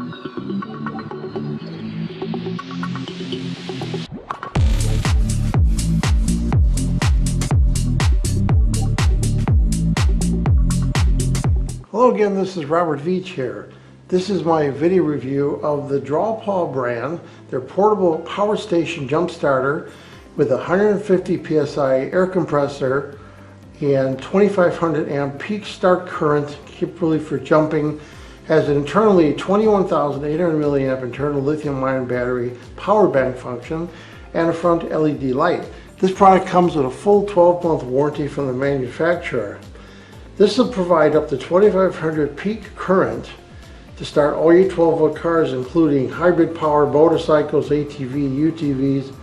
Hello again, this is Robert Veach here. This is my video review of the DRAWPAW brand, their portable power station jump starter with 150 psi air compressor and 2500 amp peak start current, capability for jumping. Has an internally 21,800 milliamp internal lithium ion battery, power bank function, and a front LED light. This product comes with a full 12-month warranty from the manufacturer. This will provide up to 2500 peak current to start all your 12-volt cars, including hybrid power motorcycles, ATV, UTVs,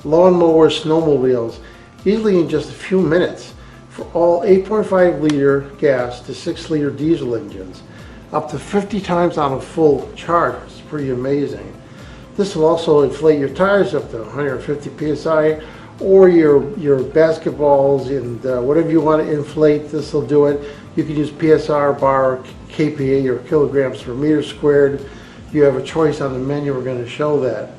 lawnmowers, snowmobiles, easily in just a few minutes for all 8.5 liter gas to 6 liter diesel engines, up to 50 times on a full charge. It's pretty amazing. This will also inflate your tires up to 150 psi, or your basketballs and whatever you want to inflate. This will do it. You can use PSR, bar, kPa, or kilograms per meter squared. You have a choice on the menu. We're going to show that.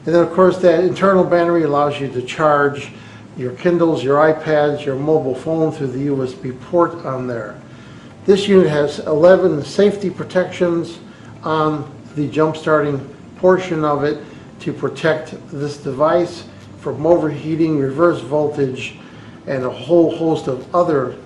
And then of course that internal battery allows you to charge your Kindles, your iPads, your mobile phone through the USB port on there. This unit has 11 safety protections on the jump starting portion of it to protect this device from overheating, reverse voltage, and a whole host of other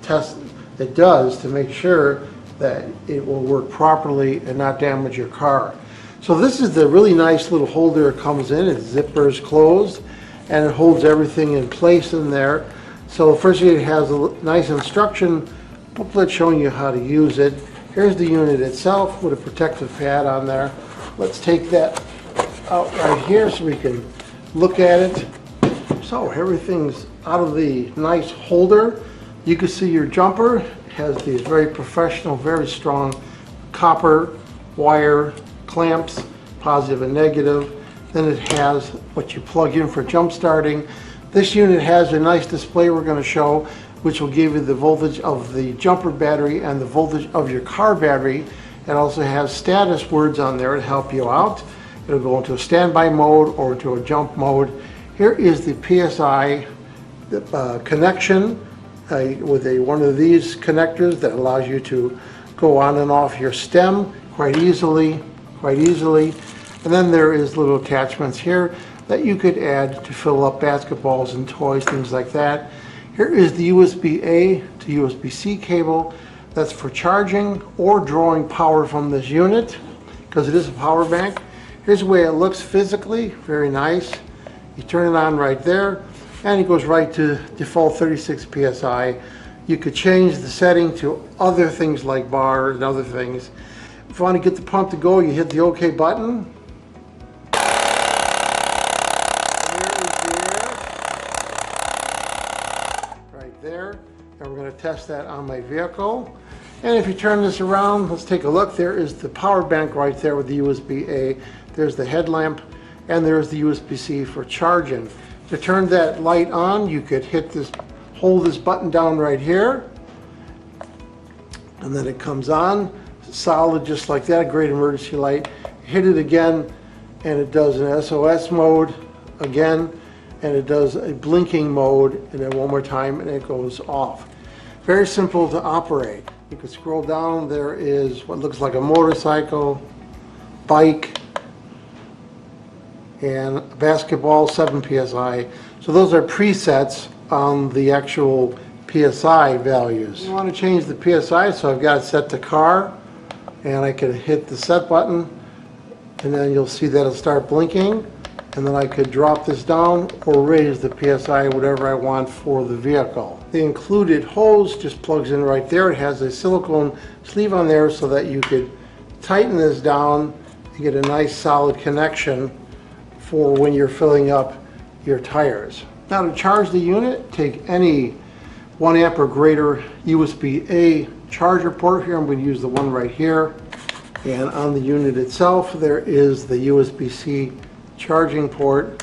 tests it does to make sure that it will work properly and not damage your car. So this is the really nice little holder it comes in. Its zipper is closed and it holds everything in place in there. So first it has a nice instruction booklet showing you how to use it. Here's the unit itself with a protective pad on there. Let's take that out right here so we can look at it. So everything's out of the nice holder. You can see your jumper. It has these very professional, very strong copper wire clamps, positive and negative. Then it has what you plug in for jump starting. This unit has a nice display we're going to show, which will give you the voltage of the jumper battery and the voltage of your car battery. It also has status words on there to help you out. It'll go into a standby mode or into a jump mode. Here is the PSI connection with one of these connectors that allows you to go on and off your stem quite easily. And then there is little attachments here that you could add to fill up basketballs and toys, things like that. Here is the USB-A to USB-C cable. That's for charging or drawing power from this unit, because it is a power bank. Here's the way it looks physically, very nice. You turn it on right there, and it goes right to default 36 psi. You could change the setting to other things like bars and other things. If you want to get the pump to go, you hit the OK button. Right there. And we're going to test that on my vehicle. And if you turn this around, let's take a look. There is the power bank right there with the USB-A. There's the headlamp, and there's the USB-C for charging. To turn that light on, you could hold this button down right here, and then it comes on, solid just like that, a great emergency light. Hit it again, and it does an SOS mode again, and it does a blinking mode, and then one more time, and it goes off. Very simple to operate. You can scroll down, there is what looks like a motorcycle, bike, and a basketball, 7 psi. So those are presets on the actual psi values. You want to change the psi, so I've got it set to car, and I can hit the set button, and then you'll see that it'll start blinking, and then I could drop this down or raise the psi, whatever I want for the vehicle. The included hose just plugs in right there. It has a silicone sleeve on there so that you could tighten this down and get a nice solid connection for when you're filling up your tires. Now to charge the unit, take any 1 amp or greater USB-A charger port. Here I'm going to use the one right here. And on the unit itself there is the USB-C charging port.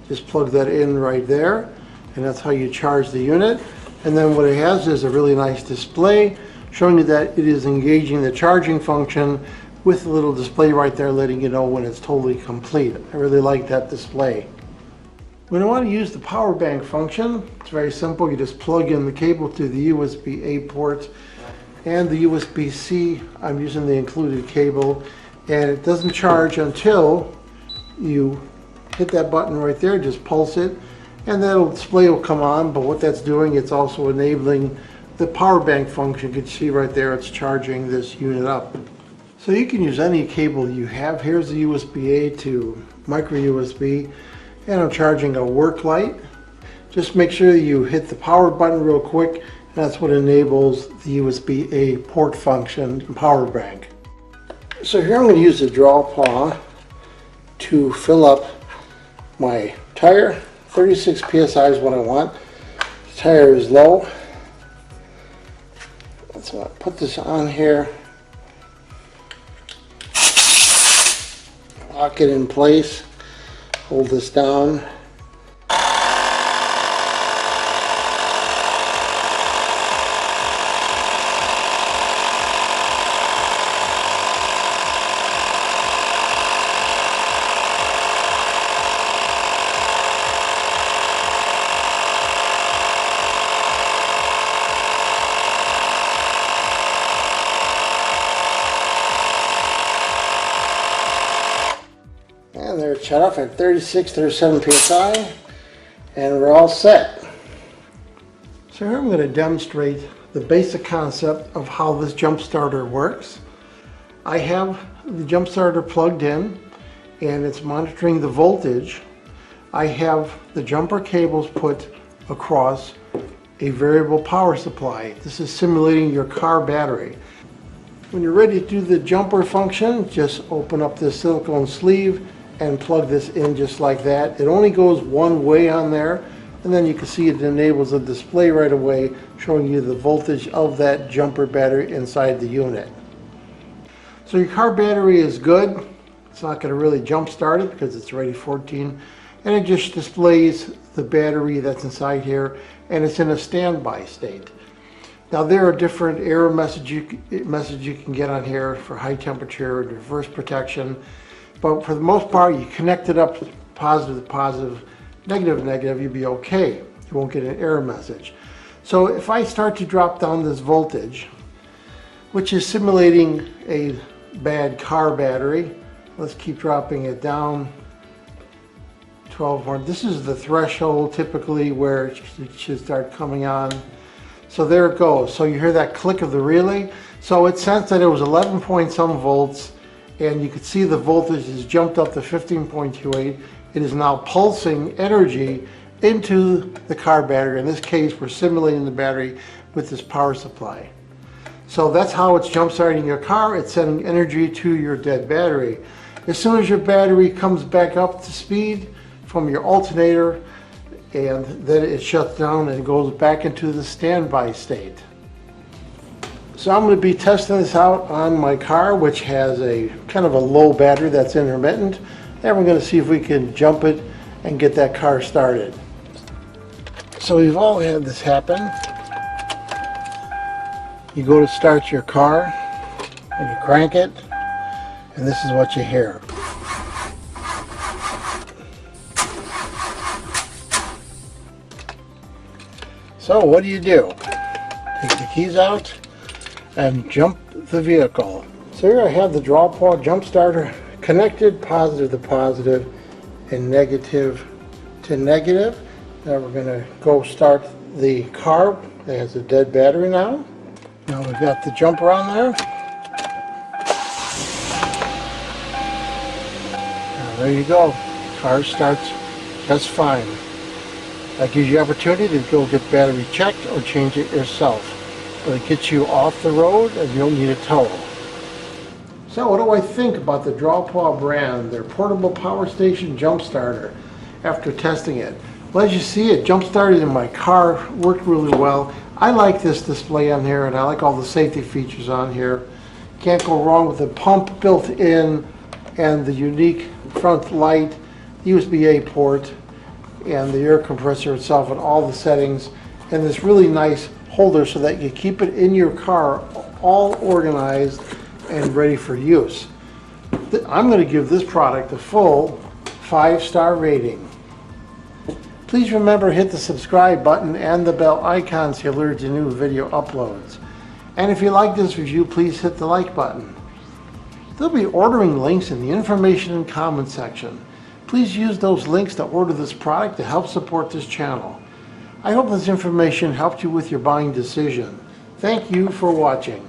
Just plug that in right there, and that's how you charge the unit. And then what it has is a really nice display showing you that it is engaging the charging function. with a little display right there letting you know when it's totally complete. I really like that display. When I want to use the power bank function, it's very simple. You just plug in the cable to the USB-A port and the USB-C. I'm using the included cable, and it doesn't charge until you hit that button right there. Just pulse it and that display will come on. But what that's doing, it's also enabling the power bank function. You can see right there it's charging this unit up. So you can use any cable you have. Here's the USB-A to micro USB, and I'm charging a work light. Just make sure you hit the power button real quick. That's what enables the USB-A port function and power bank. So here I'm going to use the DRAWPAW to fill up my tire. 36 psi is what I want. The tire is low. So I'll put this on here. Lock it in place, hold this down. And there it's shut off at 36, 37 psi, and we're all set. So here I'm going to demonstrate the basic concept of how this jump starter works. I have the jump starter plugged in and it's monitoring the voltage. I have the jumper cables put across a variable power supply. This is simulating your car battery. When you're ready to do the jumper function, just open up this silicone sleeve and plug this in just like that. It only goes one way on there, and then you can see it enables a display right away showing you the voltage of that jumper battery inside the unit. So your car battery is good. It's not going to really jump start it because it's already 14, and it just displays the battery that's inside here, and it's in a standby state. Now there are different error messages you can get on here for high temperature, reverse protection. But for the most part, you connect it up positive to positive, negative to negative, you'll be okay. You won't get an error message. So if I start to drop down this voltage, which is simulating a bad car battery, let's keep dropping it down. 12 more. This is the threshold typically where it should start coming on. So there it goes. So you hear that click of the relay. So it sensed that it was 11 point some volts. And you can see the voltage has jumped up to 15.28. It is now pulsing energy into the car battery. In this case, we're simulating the battery with this power supply. So that's how it's jump starting your car. It's sending energy to your dead battery. As soon as your battery comes back up to speed from your alternator, and then it shuts down and goes back into the standby state. So I'm going to be testing this out on my car, which has a kind of a low battery that's intermittent, and we're going to see if we can jump it and get that car started. So we've all had this happen. You go to start your car and you crank it, and this is what you hear. So what do? Take the keys out and jump the vehicle. So here I have the DRAWPAW jump starter connected positive to positive and negative to negative. Now we're going to go start the car. It has a dead battery now. Now we've got the jumper on there. Now there you go. Car starts just fine. That gives you opportunity to go get battery checked or change it yourself. But it gets you off the road and you don't need a tow. So what do I think about the DRAWPAW brand, their portable power station jump starter after testing it? Well, as you see, it jump started in my car, worked really well. I like this display on here and I like all the safety features on here. Can't go wrong with the pump built in and the unique front light, USB-A port, and the air compressor itself and all the settings, and this really nice holder so that you keep it in your car all organized and ready for use. I'm going to give this product a full 5-star rating. Please remember to hit the subscribe button and the bell icon to alert to new video uploads. And if you like this review, please hit the like button. There'll be ordering links in the information and comment section. Please use those links to order this product to help support this channel. I hope this information helped you with your buying decision. Thank you for watching.